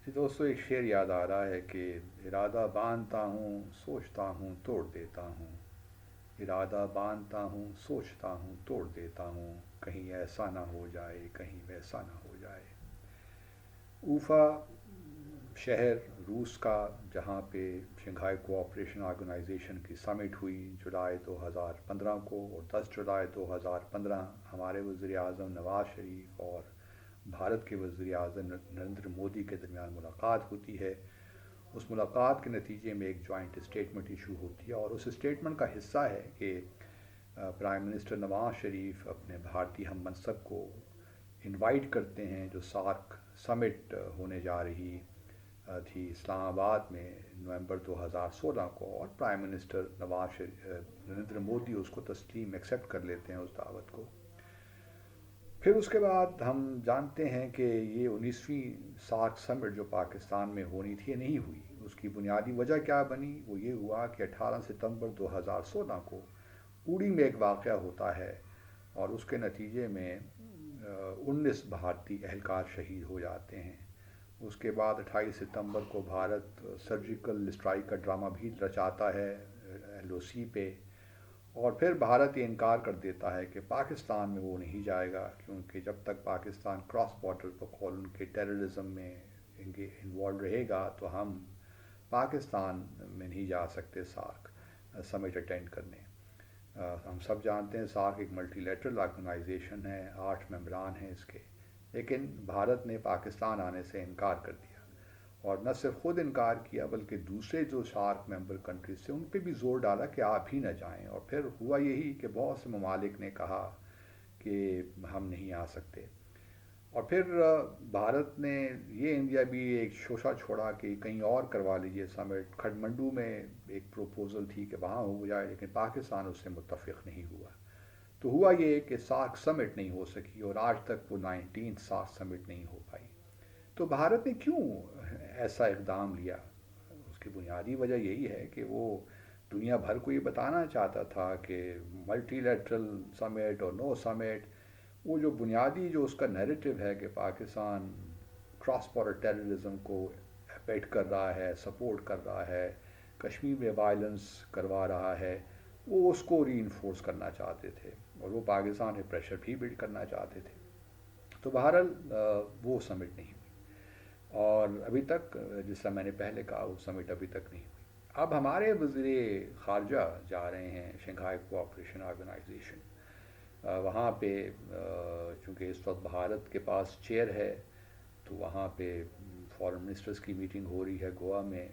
جی دوستوں، ایک شعر یاد آ رہا ہے کہ ارادہ باندھتا ہوں سوچتا ہوں توڑ دیتا ہوں، ارادہ باندھتا ہوں سوچتا ہوں توڑ دیتا ہوں، کہیں ایسا نہ ہو جائے کہیں ویسا نہ ہو جائے۔ اوفا شہر روس کا، جہاں پہ شنگھائی کوآپریشن آرگنائزیشن کی سمٹ ہوئی جولائی 2015 کو، اور 10 جولائی 2015 ہمارے وزیر اعظم نواز شریف اور بھارت کے وزیر اعظم نریندر مودی کے درمیان ملاقات ہوتی ہے۔ اس ملاقات کے نتیجے میں ایک جوائنٹ اسٹیٹمنٹ ایشو ہوتی ہے، اور اس اسٹیٹمنٹ کا حصہ ہے کہ پرائم منسٹر نواز شریف اپنے بھارتی ہم منصب کو انوائٹ کرتے ہیں جو سارک سمٹ ہونے جا رہی تھی اسلام آباد میں نومبر 2016 کو، اور پرائم منسٹر نریندر مودی اس کو تسلیم ایکسیپٹ کر لیتے ہیں اس دعوت کو۔ پھر اس کے بعد ہم جانتے ہیں کہ یہ 19ویں سارک سمٹ جو پاکستان میں ہونی تھی نہیں ہوئی۔ اس کی بنیادی وجہ کیا بنی؟ وہ یہ ہوا کہ 18 ستمبر 2016 کو اوڑی میں ایک واقعہ ہوتا ہے، اور اس کے نتیجے میں 19 بھارتی اہلکار شہید ہو جاتے ہیں۔ اس کے بعد 28 ستمبر کو بھارت سرجیکل اسٹرائیک کا ڈرامہ بھی رچاتا ہے ایل او سی پہ، اور پھر بھارت یہ انکار کر دیتا ہے کہ پاکستان میں وہ نہیں جائے گا، کیونکہ جب تک پاکستان کراس بارڈر بقول ان کے ٹیررزم میں انوالو رہے گا تو ہم پاکستان میں نہیں جا سکتے سارک سمٹ اٹینڈ کرنے۔ ہم سب جانتے ہیں سارک ایک ملٹی لیٹرل آرگنائزیشن ہے، 8 ممبران ہیں اس کے، لیکن بھارت نے پاکستان آنے سے انکار کر دیا، اور نہ صرف خود انکار کیا بلکہ دوسرے جو سارک ممبر کنٹریز تھے ان پہ بھی زور ڈالا کہ آپ ہی نہ جائیں، اور پھر ہوا یہی کہ بہت سے ممالک نے کہا کہ ہم نہیں آ سکتے۔ اور پھر بھارت نے یہ انڈیا بھی ایک شوشہ چھوڑا کہ کہیں اور کروا لیجیے سمٹ، کھٹمنڈو میں ایک پروپوزل تھی کہ وہاں ہو جائے، لیکن پاکستان اس سے متفق نہیں ہوا۔ تو ہوا یہ کہ سارک سمٹ نہیں ہو سکی، اور آج تک وہ 19 سارک سمٹ نہیں ہو پائی۔ تو بھارت نے کیوں ایسا اقدام لیا؟ اس کی بنیادی وجہ یہی ہے کہ وہ دنیا بھر کو یہ بتانا چاہتا تھا کہ ملٹی لیٹرل سمٹ اور نو سمٹ، وہ جو بنیادی جو اس کا نیریٹو ہے کہ پاکستان کراس بارڈر ٹیررزم کو اپیٹ کر رہا ہے، سپورٹ کر رہا ہے، کشمیر میں وائلنس کروا رہا ہے، وہ اس کو ری انفورس کرنا چاہتے تھے، اور وہ پاکستان پہ پریشر بھی بلڈ کرنا چاہتے تھے۔ تو بہرحال وہ سمٹ نہیں ہوئی، اور ابھی تک جیسا میں نے پہلے کہا وہ سمٹ ابھی تک نہیں ہوئی۔ اب ہمارے وزیر خارجہ جا رہے ہیں شنگھائی کوآپریشن آرگنائزیشن، وہاں پہ چونکہ اس وقت بھارت کے پاس چیئر ہے، تو وہاں پہ فارن منسٹرز کی میٹنگ ہو رہی ہے گوا میں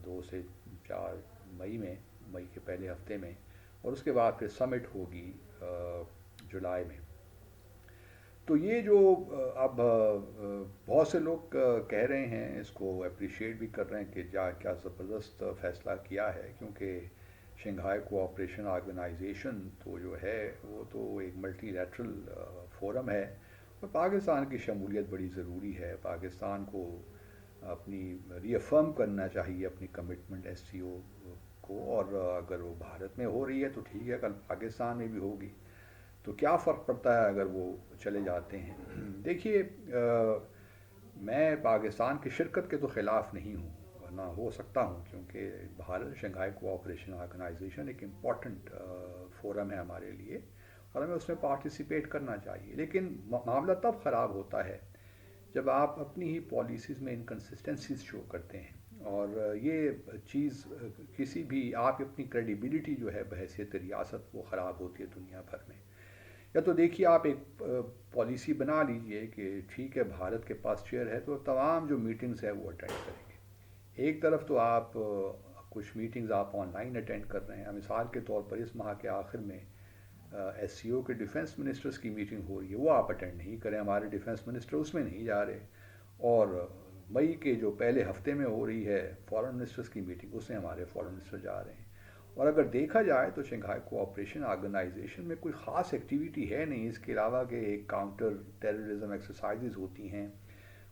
2 سے 4 مئی میں، مئی کے پہلے ہفتے میں، اور اس کے بعد پھر سمٹ ہوگی جولائی میں۔ تو یہ جو اب بہت سے لوگ کہہ رہے ہیں، اس کو اپریشیٹ بھی کر رہے ہیں کہ کیا زبردست فیصلہ کیا ہے، کیونکہ شنگھائی کوآپریشن آرگنائزیشن تو جو ہے وہ تو ایک ملٹی لیٹرل فورم ہے، اور پاکستان کی شمولیت بڑی ضروری ہے۔ پاکستان کو اپنی ری افرم کرنا چاہیے اپنی کمٹمنٹ ایس سی او کو، اور اگر وہ بھارت میں ہو رہی ہے تو ٹھیک ہے، کل پاکستان میں بھی ہوگی، تو کیا فرق پڑتا ہے اگر وہ چلے جاتے ہیں؟ دیکھیے، میں پاکستان کی شرکت کے تو خلاف نہیں ہوں، ورنہ ہو سکتا ہوں، کیونکہ بھارت شنگھائی کوآپریشن آرگنائزیشن ایک امپورٹنٹ فورم ہے ہمارے لیے، اور ہمیں اس میں پارٹیسپیٹ کرنا چاہیے، لیکن معاملہ تب خراب ہوتا ہے جب آپ اپنی ہی پالیسیز میں انکنسسٹنسیز شو کرتے ہیں، اور یہ چیز کسی بھی آپ اپنی کریڈیبلٹی جو ہے بحیثیت ریاست وہ خراب ہوتی ہے دنیا بھر میں۔ یا تو دیکھیے آپ ایک پالیسی بنا لیجئے کہ ٹھیک ہے بھارت کے پاس چیئر ہے تو تمام جو میٹنگز ہے وہ اٹینڈ کریں گے۔ ایک طرف تو آپ کچھ میٹنگز آپ آن لائن اٹینڈ کر رہے ہیں، مثال کے طور پر اس ماہ کے آخر میں ایس سی او کے ڈیفنس منسٹرز کی میٹنگ ہو رہی ہے، وہ آپ اٹینڈ نہیں کریں، ہمارے ڈیفنس منسٹر اس میں نہیں جا رہے، اور مئی کے جو پہلے ہفتے میں ہو رہی ہے فارن منسٹرز کی میٹنگ، اس میں ہمارے فارن منسٹر جا رہے ہیں۔ اور اگر دیکھا جائے تو شنگھائی کوآپریشن آرگنائزیشن میں کوئی خاص ایکٹیویٹی ہے نہیں، اس کے علاوہ کہ ایک کاؤنٹر ٹیررزم ایکسرسائزز ہوتی ہیں،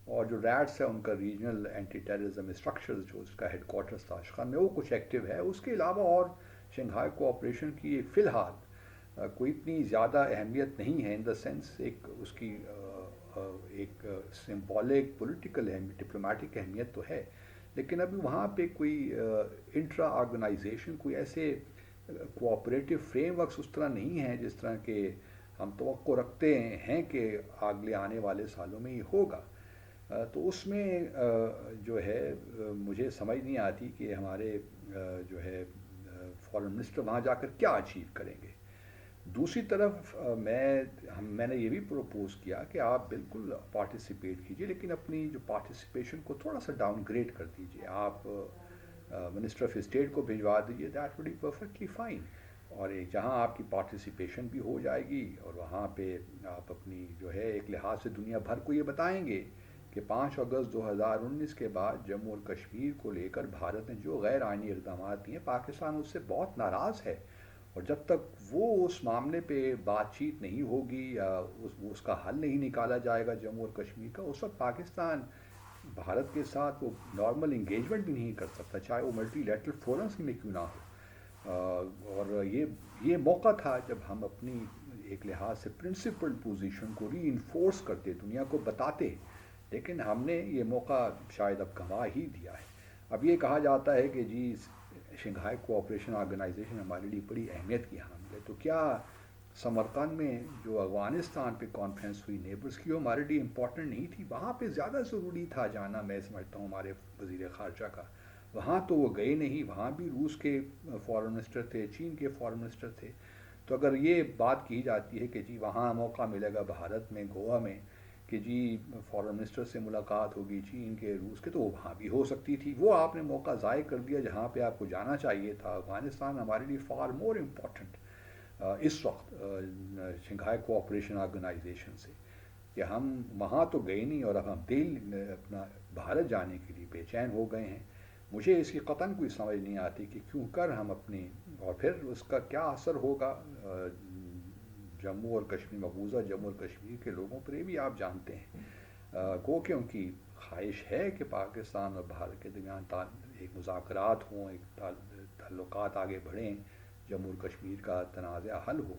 اور جو ریٹس ہے ان کا ریجنل اینٹی ٹیررزم اسٹرکچرز جو اس کا ہیڈ کوارٹرز تاشقند میں وہ کچھ ایکٹیو ہے، اس کے علاوہ اور شنگھائی کوآپریشن کی فی الحال کوئی اتنی زیادہ اہمیت نہیں ہے، ان دا سینس ایک اس کی ایک سمبولک پولیٹیکل اہمیت ڈپلومیٹک اہمیت تو ہے، لیکن ابھی وہاں پہ کوئی انٹرا آرگنائزیشن کوئی ایسے کوآپریٹو فریم ورکس اس طرح نہیں ہیں جس طرح کہ ہم توقع رکھتے ہیں کہ اگلے آنے والے سالوں میں یہ ہوگا۔ تو اس میں جو ہے مجھے سمجھ نہیں آتی کہ ہمارے جو ہے فارن منسٹر وہاں جا کر کیا اچیو کریں گے۔ دوسری طرف میں نے یہ بھی پروپوز کیا کہ آپ بالکل پارٹیسپیٹ کیجئے، لیکن اپنی جو پارٹیسپیشن کو تھوڑا سا ڈاؤن گریڈ کر دیجئے۔ آپ منسٹر آف اسٹیٹ کو بھجوا دیجئے، that would be perfectly fine, اور ایک جہاں آپ کی پارٹیسپیشن بھی ہو جائے گی، اور وہاں پہ آپ اپنی جو ہے ایک لحاظ سے دنیا بھر کو یہ بتائیں گے کہ 5 اگست 2019 کے بعد جموں اور کشمیر کو لے کر بھارت نے جو غیر آئینی اقدامات دیے ہیں، پاکستان اس سے بہت ناراض ہے، اور جب تک وہ اس معاملے پہ بات چیت نہیں ہوگی یا اس کا حل نہیں نکالا جائے گا جموں اور کشمیر کا، اس وقت پاکستان بھارت کے ساتھ وہ نارمل انگیجمنٹ بھی نہیں کر سکتا، چاہے وہ ملٹی لیٹرل فورمز میں کیوں نہ ہو۔ اور یہ موقع تھا جب ہم اپنی ایک لحاظ سے پرنسپل پوزیشن کو ری انفورس کرتے، دنیا کو بتاتے، لیکن ہم نے یہ موقع شاید اب گنوا ہی دیا ہے۔ اب یہ کہا جاتا ہے کہ جی شنگھائی کوآپریشن آرگنائزیشن ہمارے لیے بڑی اہمیت کی حامل ہے، تو کیا سمرقند میں جو افغانستان پہ کانفرنس ہوئی نیبرز کی، وہ ہمارے لیے امپورٹنٹ نہیں تھی؟ وہاں پہ زیادہ ضروری تھا جانا، میں سمجھتا ہوں ہمارے وزیر خارجہ کا۔ وہاں تو وہ گئے نہیں، وہاں بھی روس کے فارن منسٹر تھے، چین کے فارن منسٹر تھے۔ تو اگر یہ بات کی جاتی ہے کہ جی وہاں موقع ملے گا بھارت میں، گوا میں، کہ جی فارن منسٹر سے ملاقات ہوگی چین کے، روس کے، تو وہ وہاں بھی ہو سکتی تھی۔ وہ آپ نے موقع ضائع کر دیا جہاں پہ آپ کو جانا چاہیے تھا۔ افغانستان ہمارے لیے فار مور امپورٹنٹ اس وقت شنگھائی کوآپریشن آرگنائزیشن سے، کہ ہم وہاں تو گئے نہیں، اور اب ہم دل اپنا بھارت جانے کے لیے بے چین ہو گئے ہیں۔ مجھے اس کی قطعاً کوئی سمجھ نہیں آتی کہ کیوں کر ہم اپنی، اور پھر اس کا کیا اثر ہوگا جموں اور کشمیر، مقبوضہ جموں اور کشمیر کے لوگوں پر، یہ بھی آپ جانتے ہیں۔ گو کہ ان کی خواہش ہے کہ پاکستان اور بھارت کے درمیان ایک مذاکرات ہوں، ایک تعلقات آگے بڑھیں، جموں اور کشمیر کا تنازع حل ہو،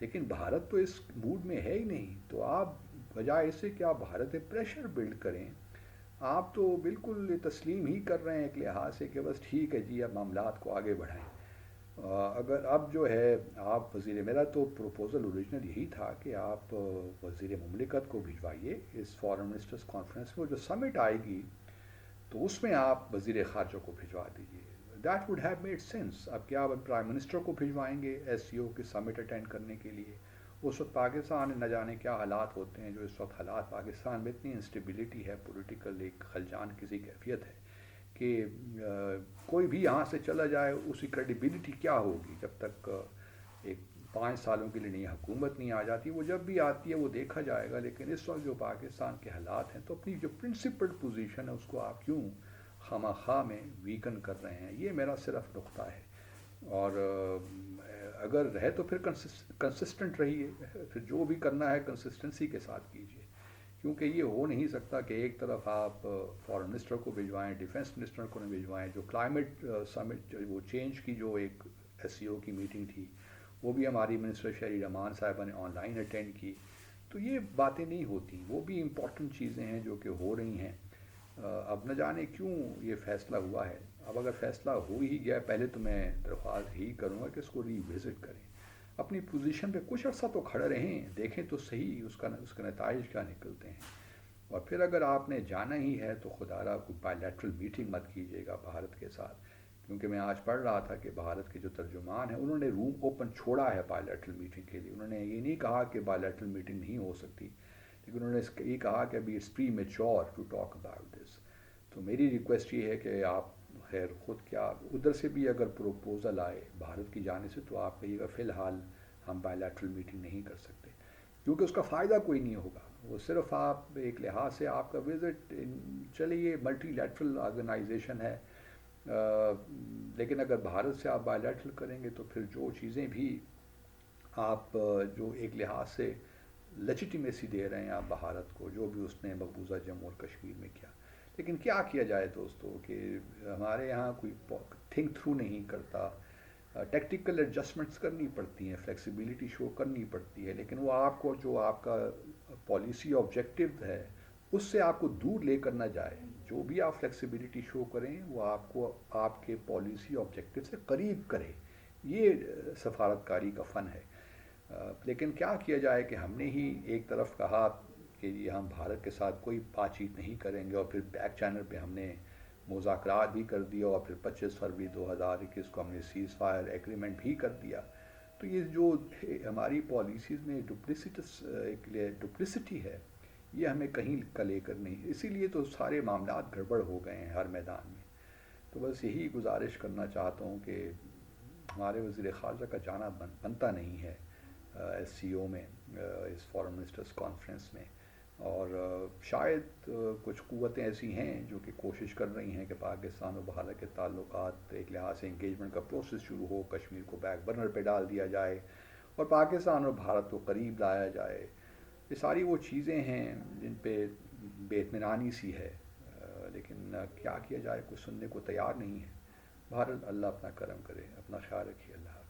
لیکن بھارت تو اس موڈ میں ہے ہی نہیں۔ تو آپ بجائے اس سے کہ آپ بھارت پہ پریشر بلڈ کریں، آپ تو بالکل یہ تسلیم ہی کر رہے ہیں ایک لحاظ سے کہ بس ٹھیک ہے جی اب معاملات کو آگے بڑھائیں۔ اگر اب جو ہے آپ میرا تو پروپوزل اوریجنل یہی تھا کہ آپ وزیر مملکت کو بھجوائیے اس فارن منسٹرز کانفرنس میں، جو سمٹ آئے گی تو اس میں آپ وزیر خارجہ کو بھجوا دیجیے، that would have made sense. اب کیا آپ پرائم منسٹر کو بھجوائیں گے ایس سی او کے سمٹ اٹینڈ کرنے کے لیے؟ اس وقت پاکستان نہ جانے کیا حالات ہوتے ہیں، جو اس وقت حالات پاکستان میں اتنی انسٹیبلٹی ہے، پولیٹیکل ایک خلجان کسی کیفیت ہے کہ کوئی بھی یہاں سے چلا جائے، اس کی کریڈیبلٹی کیا ہوگی جب تک ایک 5 سالوں کے لیے نئی حکومت نہیں آ جاتی؟ وہ جب بھی آتی ہے وہ دیکھا جائے گا، لیکن اس وقت جو پاکستان کے حالات ہیں، تو اپنی جو پرنسپل پوزیشن ہے اس کو آپ کیوں خواہ خواہ میں ویکن کر رہے ہیں؟ یہ میرا صرف نقطہ ہے۔ اور اگر رہے تو پھر کنسسٹنٹ رہیے، پھر جو بھی کرنا ہے کنسسٹنسی کے ساتھ کیجیے، کیونکہ یہ ہو نہیں سکتا کہ ایک طرف آپ فارن منسٹر کو بھجوائیں، ڈیفنس منسٹر کو نہ بھجوائیں۔ جو کلائمیٹ سمٹ، وہ چینج کی جو ایک ایس سی او کی میٹنگ تھی، وہ بھی ہماری منسٹر شہری رحمان صاحبہ نے آن لائن اٹینڈ کی۔ تو یہ باتیں نہیں ہوتی، وہ بھی امپورٹنٹ چیزیں ہیں جو کہ ہو رہی ہیں۔ اب نہ جانے کیوں یہ فیصلہ ہوا ہے۔ اب اگر فیصلہ ہو ہی گیا، پہلے تو میں درخواست ہی کروں گا کہ اس کو ری وزٹ کریں، اپنی پوزیشن پہ کچھ عرصہ تو کھڑے رہیں، دیکھیں تو صحیح اس کا نتائج کیا نکلتے ہیں۔ اور پھر اگر آپ نے جانا ہی ہے تو خدا را کوئی بائی لیٹرل میٹنگ مت کیجیے گا بھارت کے ساتھ، کیونکہ میں آج پڑھ رہا تھا کہ بھارت کے جو ترجمان ہیں انہوں نے روم اوپن چھوڑا ہے بائی لیٹرل میٹنگ کے لیے۔ انہوں نے یہ نہیں کہا کہ بائی لیٹرل میٹنگ نہیں ہو سکتی، لیکن انہوں نے یہ کہا کہ ابھی it's premature to talk about this. تو میری ریکویسٹ یہ ہے کہ آپ خیر خود کیا ادھر سے بھی اگر پروپوزل آئے بھارت کی جانب سے، تو آپ کہیے گا فی الحال ہم بائی لیٹرل میٹنگ نہیں کر سکتے، کیونکہ اس کا فائدہ کوئی نہیں ہوگا۔ وہ صرف آپ ایک لحاظ سے آپ کا وزٹ، چلیے ملٹی لیٹرل آرگنائزیشن ہے، لیکن اگر بھارت سے آپ بائی لیٹرل کریں گے تو پھر جو چیزیں بھی آپ جو ایک لحاظ سے لیجیٹیمیسی دے رہے ہیں آپ بھارت کو، جو بھی اس نے مقبوضہ جموں اور کشمیر میں کیا، لیکن کیا کیا جائے دوستو کہ ہمارے یہاں کوئی تھنک تھرو نہیں کرتا، ٹیکٹیکل ایڈجسٹمنٹس کرنی پڑتی ہیں، فلیکسیبلٹی شو کرنی پڑتی ہے، لیکن وہ آپ کو جو آپ کا پالیسی آبجیکٹو ہے اس سے آپ کو دور لے کر نہ جائے. جو بھی آپ فلیکسیبلٹی شو کریں وہ آپ کو آپ کے پالیسی آبجیکٹو سے قریب کرے. یہ سفارتکاری کا فن ہے. لیکن کیا کیا جائے کہ ہم نے ہی ایک طرف کہا کہ یہ ہم بھارت کے ساتھ کوئی بات چیت نہیں کریں گے، اور پھر بیک چینل پہ ہم نے مذاکرات بھی کر دیا، اور پھر 25 فروری 2021 کو ہم نے سیز فائر ایگریمنٹ بھی کر دیا. تو یہ جو ہماری پالیسیز میں ڈپلسٹی ہے یہ ہمیں کہیں کا لے کر نہیں، اسی لیے تو سارے معاملات گڑبڑ ہو گئے ہیں ہر میدان میں. تو بس یہی گزارش کرنا چاہتا ہوں کہ ہمارے وزیر خارجہ کا جانا بنتا نہیں ہے ایس سی او میں، اس فارن منسٹرز کانفرنس میں. اور شاید کچھ قوتیں ایسی ہیں جو کہ کوشش کر رہی ہیں کہ پاکستان و بھارت کے تعلقات ایک لحاظ سے انگیجمنٹ کا پروسیس شروع ہو، کشمیر کو بیک برنر پہ ڈال دیا جائے اور پاکستان اور بھارت کو قریب لایا جائے. یہ ساری وہ چیزیں ہیں جن پہ بے اطمینانی سی ہے، لیکن کیا کیا جائے، کوئی سننے کو تیار نہیں ہے. بہرحال اللہ اپنا کرم کرے. اپنا خیال رکھیے. اللہ حافظ.